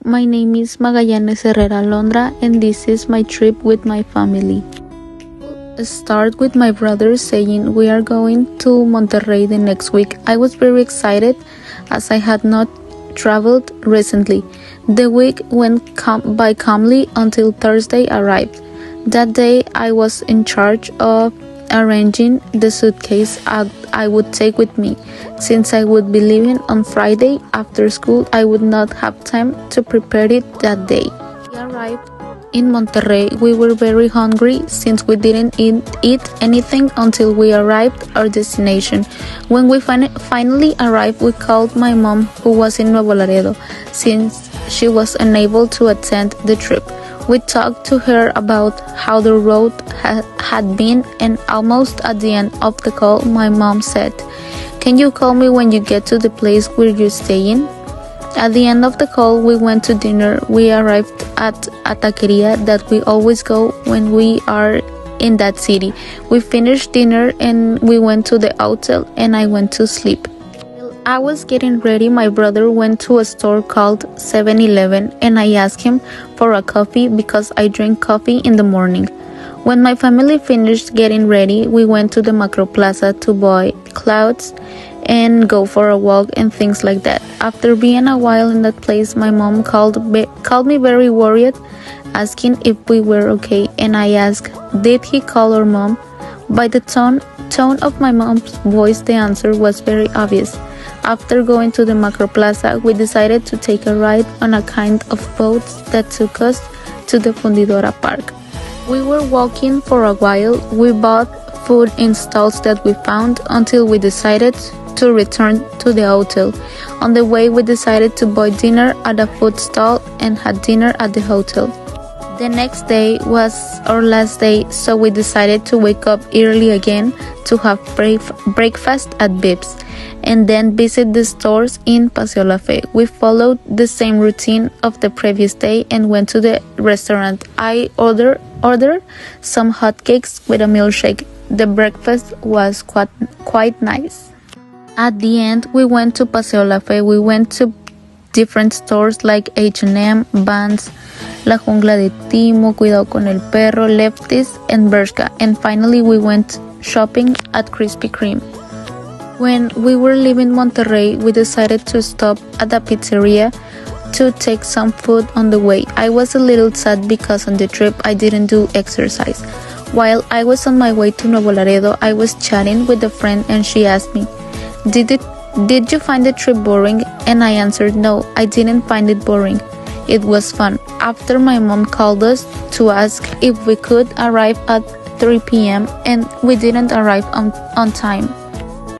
my name is Magallanes Herrera Londra and this is my trip with my family. Start with my brother saying we are going to Monterrey the next week. I was very excited as I had not traveled recently. The week went by calmly until Thursday arrived. That day I was in charge of arranging the suitcase I would take with me. Since I would be leaving on Friday after school, I would not have time to prepare it that day. We arrived in Monterrey. We were very hungry since we didn't eat anything until we arrived our destination. When we finally arrived, we called my mom, who was in Nuevo Laredo, since she was unable to attend the trip. We talked to her about how the road had been, and almost at the end of the call, my mom said, "Can you call me when you get to the place where you're staying?" At the end of the call, we went to dinner. We arrived at a taqueria that we always go when we are in that city. We finished dinner and we went to the hotel and I went to sleep. I was getting ready, my brother went to a store called 7-Eleven and I asked him for a coffee because I drink coffee in the morning. When my family finished getting ready, we went to the Macro Plaza to buy clothes and go for a walk and things like that. After being a while in that place, my mom called me very worried, asking if we were okay, and I asked, did he call our mom? By the tone of my mom's voice, the answer was very obvious. After going to the Macro Plaza, we decided to take a ride on a kind of boat that took us to the Fundidora Park. We were walking for a while. We bought food in stalls that we found until we decided to return to the hotel. On the way, we decided to buy dinner at a food stall and had dinner at the hotel. The next day was our last day, so we decided to wake up early again to have breakfast at Vips and then visit the stores in Paseo La Fe. We followed the same routine of the previous day and went to the restaurant. I ordered some hotcakes with a milkshake. The breakfast was quite nice. At the end, we went to Paseo La Fe. We went to different stores like H&M, Vans, La Jungla de Timo, Cuidado con el Perro, Lefties, and Bershka. And finally, we went shopping at Krispy Kreme. When we were leaving Monterrey, we decided to stop at a pizzeria to take some food on the way. I was a little sad because on the trip I didn't do exercise. While I was on my way to Nuevo Laredo, I was chatting with a friend and she asked me, Did you find the trip boring? And I answered, no, I didn't find it boring. It was fun. After my mom called us to ask if we could arrive at 3 p.m. and we didn't arrive on time.